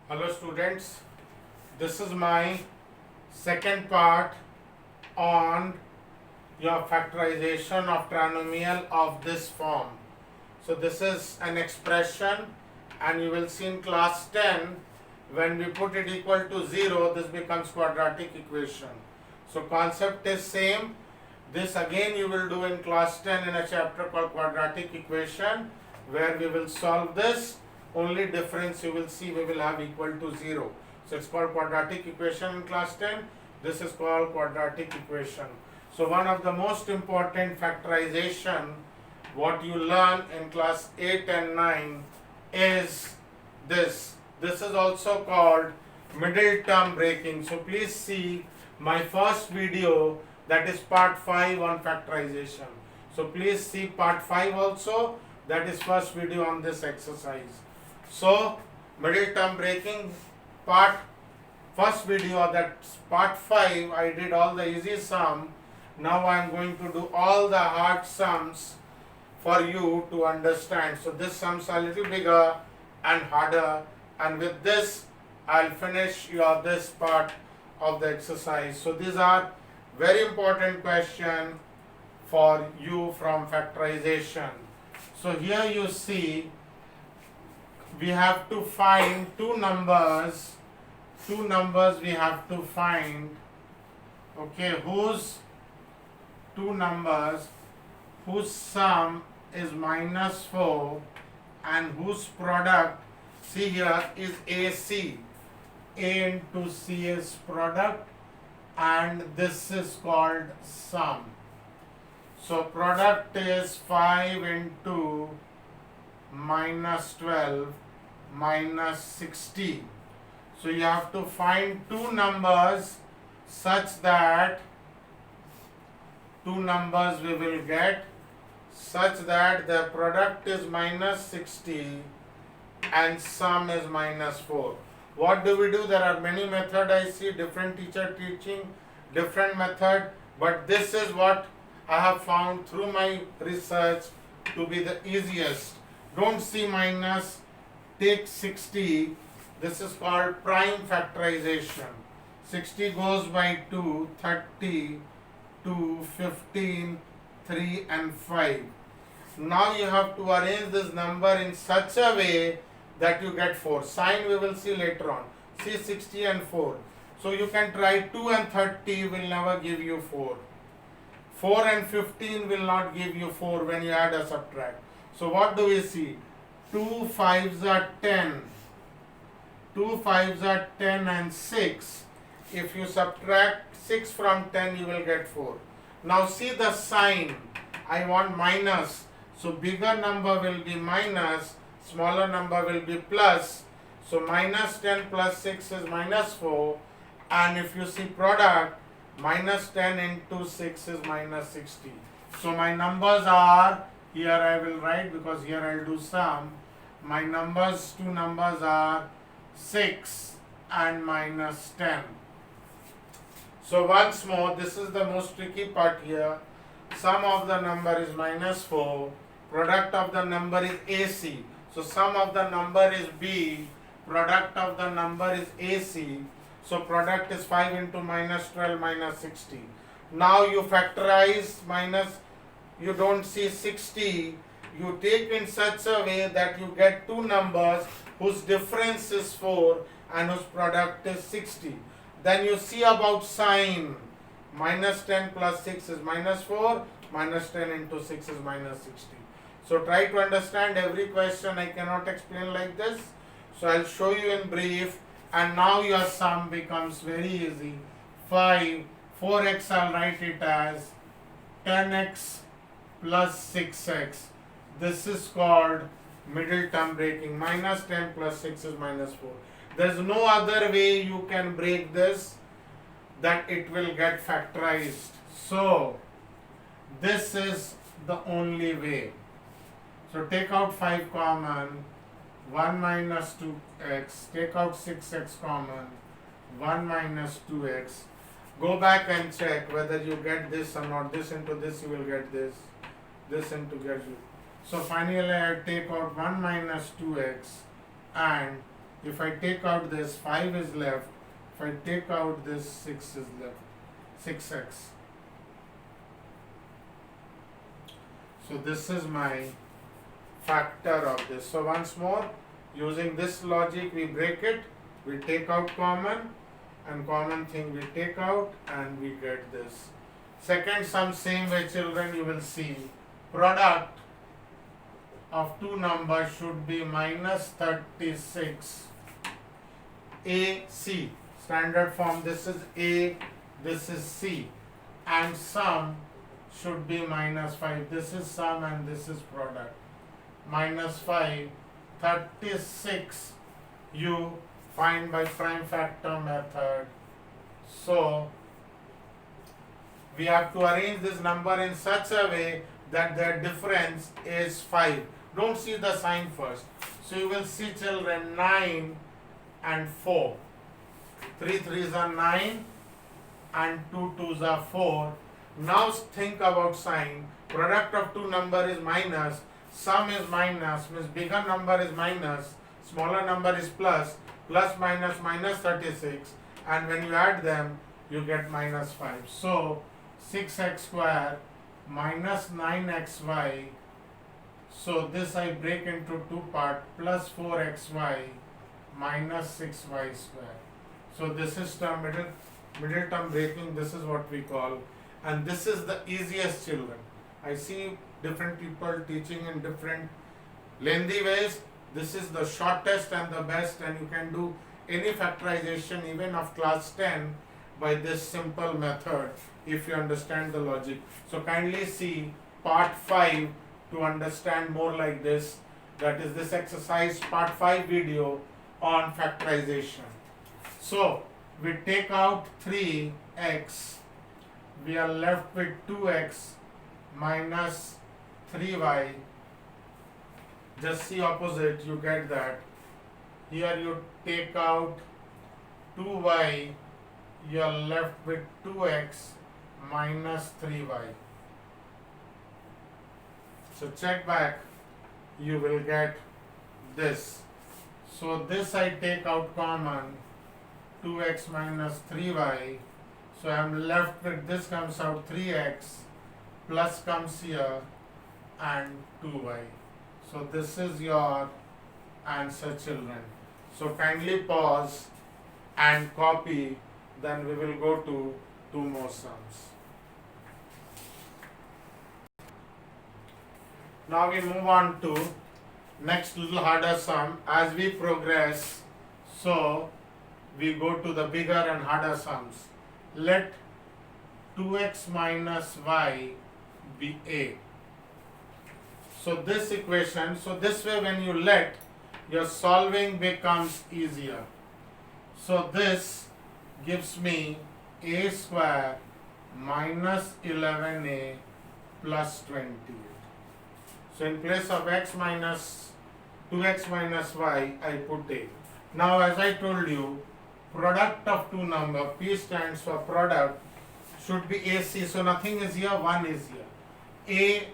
Hello students, this is my second part on your factorization of trinomial of this form. So this is an expression and you will see in class 10 when we put it equal to 0 this becomes quadratic equation. So concept is same. This again you will do in class 10 in a chapter called quadratic equation where we will solve this. Only difference you will see we will have equal to 0. So it's called quadratic equation in class 10. This is called quadratic equation. So one of the most important factorization what you learn in class 8 and 9 is this. This is also called middle term breaking. So please see my first video, that is part 5 on factorization. So please see part 5 also, that is first video on this exercise. So middle term breaking first video, that's part 5, I did all the easy sum. Now I am going to do all the hard sums for you to understand. So this sums are a little bigger and harder, and with this I'll finish your this part of the exercise. So these are very important question for you from factorization. So here you see we have to find two numbers we have to find, okay, whose two numbers whose sum is -4 and whose product, see here, is AC. A into C is product and this is called sum. So product is 5 into -12 -60. So you have to find two numbers such that we will get such that the product is -60 and sum is -4. What do we do? There are many methods I see, different teacher teaching different method, but this is what I have found through my research to be the easiest. Don't see minus, take 60. This is called prime factorization. 60 goes by 2, 30, 2, 15, 3 and 5. Now you have to arrange this number in such a way that you get 4. Sign we will see later on. See 60 and 4. So you can try 2 and 30 will never give you 4. 4 and 15 will not give you 4 when you add or subtract. So what do we see? 2 5s are 10. 2 5s are 10 and 6. If you subtract 6 from 10 you will get 4. Now see the sign. I want minus. So bigger number will be minus, smaller number will be plus. So -10 plus 6 is -4. And if you see product, -10 into 6 is -60. So my numbers are, here I will write because here I will do sum. My numbers, two numbers are 6 and -10. So once more, this is the most tricky part here. Sum of the number is -4. Product of the number is AC. So sum of the number is B. Product of the number is AC. So product is 5 into -12 -60. Now you factorize minus, you don't see 60. You take in such a way that you get two numbers whose difference is 4 and whose product is 60. Then you see about sign. -10 plus 6 is -4. -10 into 6 is -60. So try to understand every question. I cannot explain like this. So I'll show you in brief. And now your sum becomes very easy. 4x I'll write it as 10x plus 6x. This is called middle term breaking. -10 plus 6 is -4. There is no other way you can break this that it will get factorized. So this is the only way. So take out 5 common. 1 minus 2x, take out 6x common, 1 minus 2x. Go back and check whether you get this or not. This into this you will get this into get you. So finally I take out 1 minus 2x and If I take out this, 5 is left. If I take out this, 6 is left. 6x. So this is my factor of this. So once more, using this logic, we break it, we take out common, and common thing we take out, and we get this. Second sum, same way children, you will see product of two numbers should be minus 36 AC. Standard form, this is A, this is C, and sum should be minus 5. This is sum and this is product. Minus 5, 36 you find by prime factor method. So we have to arrange this number in such a way that their difference is 5. Don't see the sign first. So you will see children 9 and 4. 3 3s are 9 and 2 2s are 4. Now think about sign. Product of two number is minus. Sum is minus, means bigger number is minus, smaller number is plus. Plus minus minus 36, and when you add them, you get minus 5. So 6x square minus 9xy. So this I break into two parts, plus 4xy minus 6y square. So this is term middle term breaking. This is what we call, and this is the easiest children. I see different people teaching in different lengthy ways. This is the shortest and the best, and you can do any factorization even of class 10 by this simple method if you understand the logic. So kindly see part 5 to understand more like this. That is this exercise part 5 video on factorization. So we take out 3x, we are left with 2x minus 3y. Just see opposite, you get that. Here you take out 2y, you are left with 2x minus 3y. So check back, you will get this. So this I take out common, 2x minus 3y. So I am left with this, comes out 3x, plus comes here, and 2y. So this is your answer children. So kindly pause and copy, then we will go to two more sums. Now we move on to next little harder sum. As we progress, so we go to the bigger and harder sums. Let 2x minus y be a. So this equation, so this way when you let, your solving becomes easier. So this gives me a square minus 11a plus 28. So in place of x minus 2x minus y, I put a. Now as I told you, product of two number, P stands for product, should be AC. So nothing is here, 1 is here. A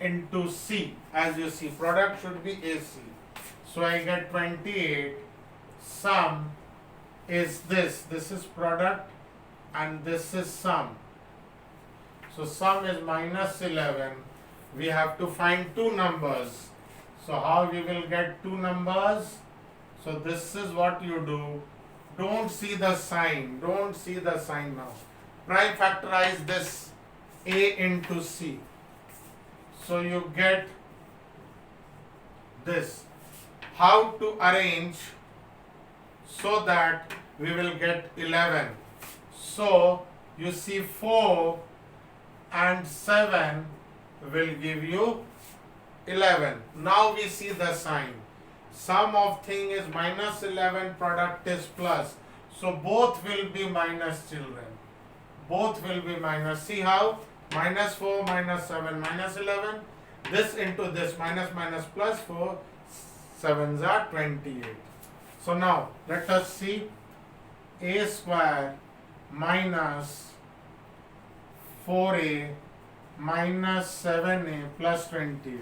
into C, as you see, product should be AC. So I get 28. Sum is this is product and this is sum. So sum is minus 11. We have to find two numbers. So how we will get two numbers? So this is what you do. Don't see the sign. Don't see the sign now. Prime factorize this A into C. So you get this. How to arrange so that we will get 11. So you see 4 and 7 will give you 11. Now we see the sign. Sum of thing is minus 11, product is plus. So both will be minus children. Both will be minus. See how? Minus 4, minus 7, minus 11. This into this, minus minus plus 4, 7s are 28. So now let us see a square minus 4a minus 7a plus 28.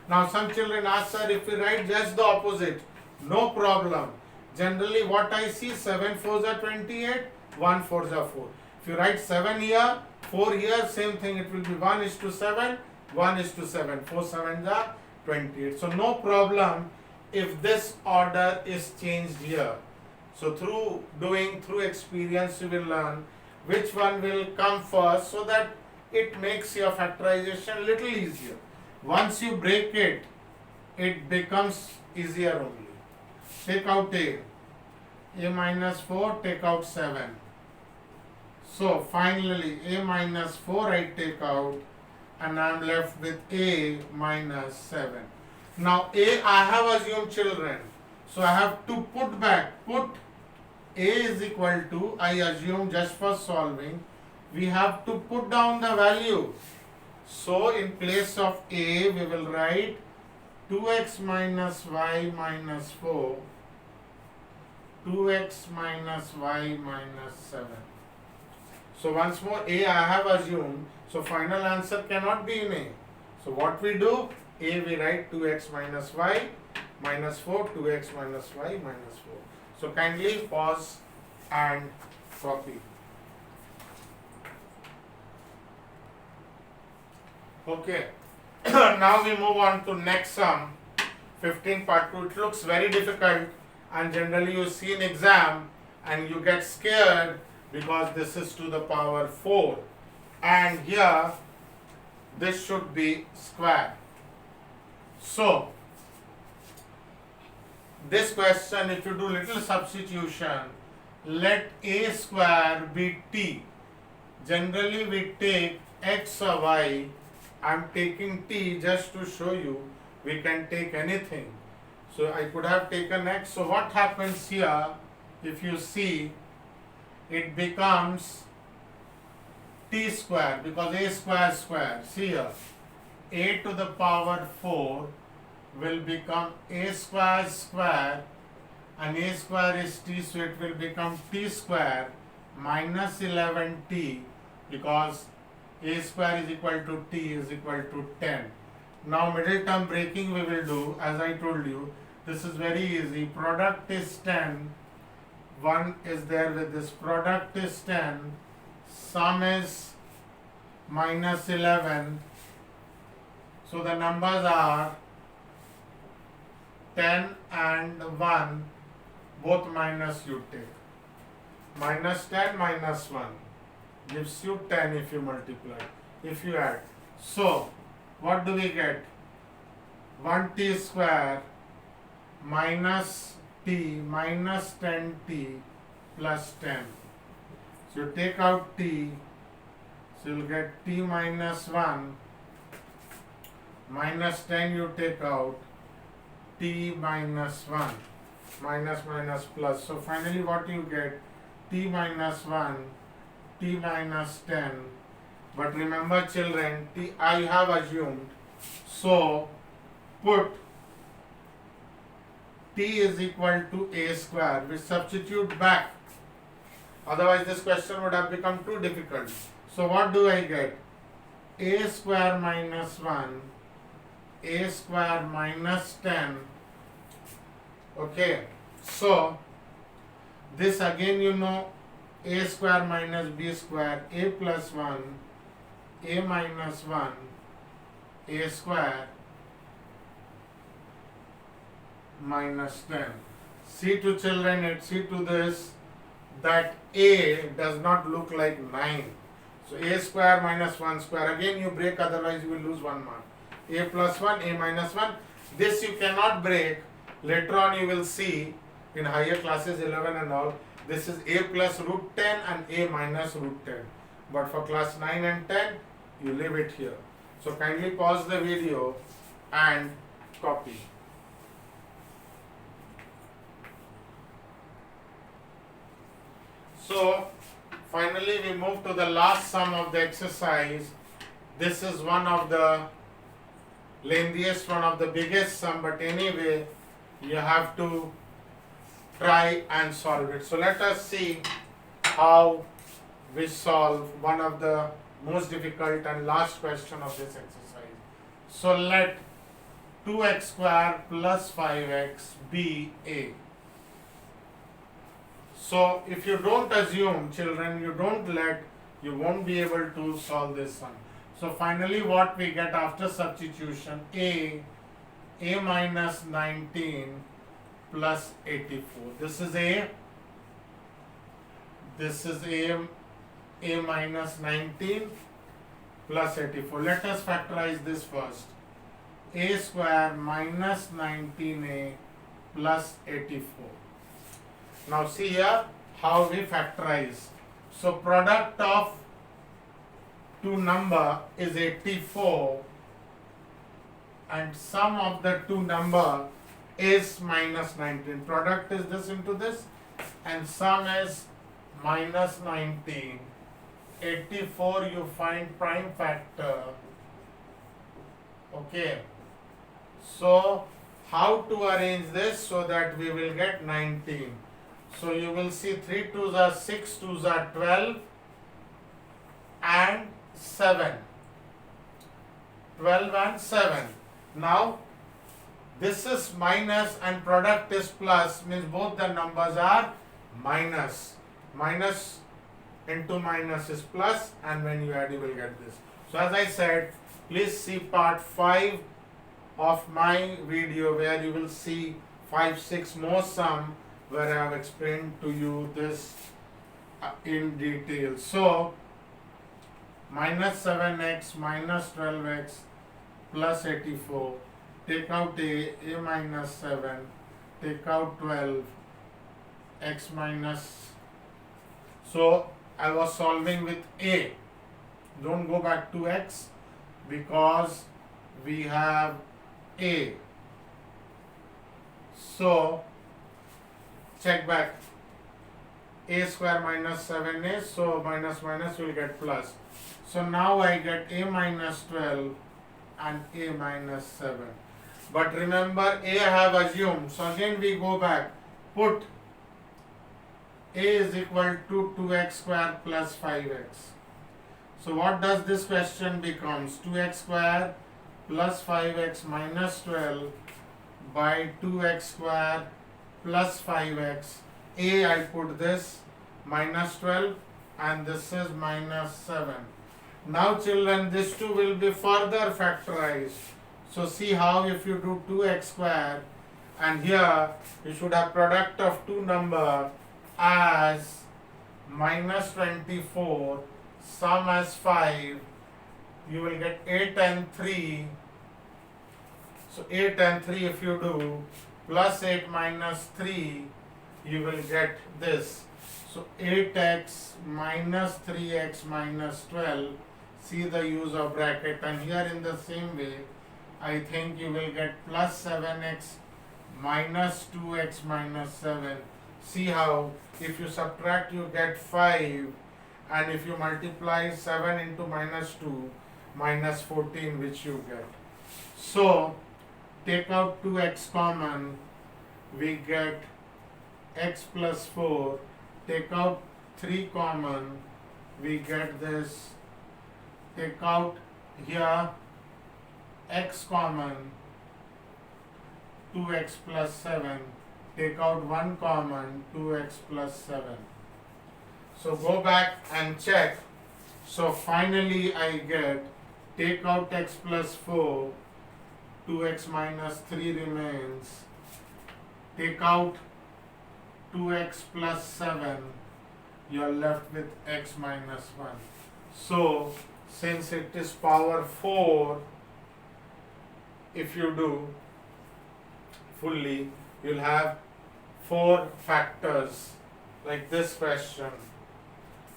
Now some children ask, sir, if we write just the opposite, no problem. generally what I see, 7 4s are 28, 1 4s are 4. If you write 7 here, 4 here, same thing, it will be 1:7, 1:7, 4 7s are 28. So no problem if this order is changed here. So through experience you will learn which one will come first, so that it makes your factorization little easier. Once you break it, it becomes easier only. Take out a minus 4, take out 7. So finally a minus 4 I take out, and I am left with a minus 7. Now a I have assumed, children, so I have to put a is equal to, I assume just for solving, we have to put down the value. So in place of a we will write 2x minus y minus 4, 2x minus y minus 7. So once more, a I have assumed, so final answer cannot be in a. So what we do, a we write 2x minus y minus 4, 2x minus y minus 4. So kindly pause and copy. Okay, now we move on to next sum, 15 part 2. It looks very difficult, and generally you see in exam and you get scared because this is to the power 4, and here this should be square. So this question, if you do little substitution, let a square be t. Generally we take x or y. I am taking t just to show you we can take anything. So I could have taken x. So what happens here, if you see, it becomes t square, because a square square. See here, a to the power 4 will become a square square, and a square is t, so it will become t square minus 11t, because a square is equal to t is equal to 10. Now middle term breaking we will do, as I told you. This is very easy. Product is 10, 1 is there with this, product is 10, sum is minus 11. So the numbers are 10 and 1, both minus you take. Minus 10 minus 1 gives you 10 if you multiply, if you add. So what do we get? 1t square minus t minus 10t plus 10. So you take out t, so you'll get t minus 1 minus 10, you take out t minus 1, minus minus plus. So finally what you get? T minus 1, t minus 10. But remember children, t I have assumed, so put t is equal to a square. We substitute back, otherwise this question would have become too difficult. So what do I get? A square minus 1, a square minus 10. Okay, so this again you know, a square minus b square, a plus 1, a minus 1, a square minus 10. See to children, see to this, that a does not look like 9. So a square minus 1 square, again you break, otherwise you will lose 1 mark. A plus 1, a minus 1, this you cannot break. Later on you will see in higher classes 11 and all, this is a plus root 10 and a minus root 10. But for class 9 and 10, you leave it here. So kindly pause the video and copy. So finally we move to the last sum of the exercise. This is one of the lengthiest, one of the biggest sum, but anyway you have to try and solve it. So let us see how we solve one of the most difficult and last question of this exercise. So let 2x square plus 5x be a. So if you don't assume, children, you don't let, you won't be able to solve this sum. So finally what we get after substitution, a minus 19 plus 84. This is a minus 19 plus 84. Let us factorize this first. A square minus 19a plus 84. Now see here how we factorize. So product of two number is 84 and sum of the two number is minus 19. Product is this into this and sum is minus 19. 84 you find prime factor. Okay. So how to arrange this so that we will get 19? So you will see 3 2s are 6, 2s are 12 and 7. 12 and 7. Now this is minus and product is plus, means both the numbers are minus. Minus into minus is plus, and when you add you will get this. So as I said, please see part 5 of my video where you will see 5, 6 more sum where I have explained to you this in detail. So minus 7x minus 12x plus 84, take out a minus 7, take out 12, x minus. So I was solving with a. Don't go back to x because we have a. So check back. A square minus 7a, so minus minus will get plus. So now I get a minus 12 and a minus 7. But remember, a I have assumed. So again we go back. Put a is equal to 2x square plus 5x. So what does this question becomes? 2x square plus 5x minus 12 by 2x square plus 5x. A I put this minus 12 and this is minus 7. Now children, this two will be further factorized. So see how if you do 2x square and here you should have product of two number as minus 24, sum as 5, you will get 8 and 3. So 8 and 3 if you do plus 8 minus 3, you will get this. So 8x minus 3x minus 12, see the use of bracket, and here in the same way I think you will get plus 7x minus 2x minus 7. See how if you subtract you get 5, and if you multiply 7 into minus 2, minus 14 which you get. So take out 2x common, we get x plus 4. Take out 3 common, we get this. Take out here x common, 2x plus 7. Take out 1 common, 2x plus 7. So go back and check. So finally I get, take out x plus 4, 2x minus 3 remains. Take out 2x plus 7, you are left with x minus 1. So since it is power 4, if you do fully, you'll have 4 factors like this question.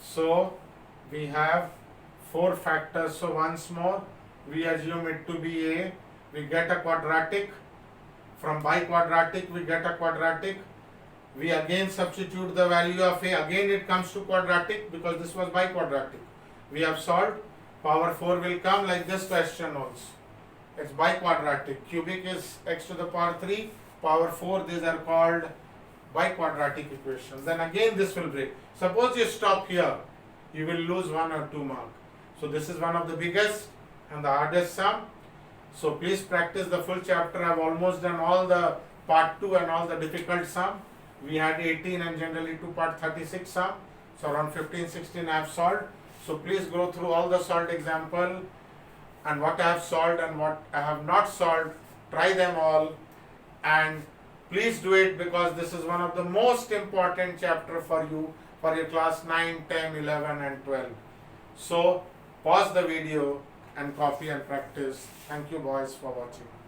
So we have 4 factors. So once more, we assume it to be a. We get a quadratic. From biquadratic, we get a quadratic. We again substitute the value of a. Again it comes to quadratic because this was biquadratic. We have solved. Power 4 will come like this question also. It's biquadratic. Cubic is x to the power 3. Power 4, these are called biquadratic equations. Then again this will break. Suppose you stop here, you will lose 1 or 2 marks. So this is one of the biggest and the hardest sum. So please practice the full chapter. I have almost done all the part 2 and all the difficult sum. we had 18 and generally 2 part 36 sum. So around 15-16 I have solved. So please go through all the solved example and what I have solved and what I have not solved. Try them all and please do it because this is one of the most important chapter for you for your class 9, 10, 11 and 12. So pause the video and copy and practice. Thank you boys for watching.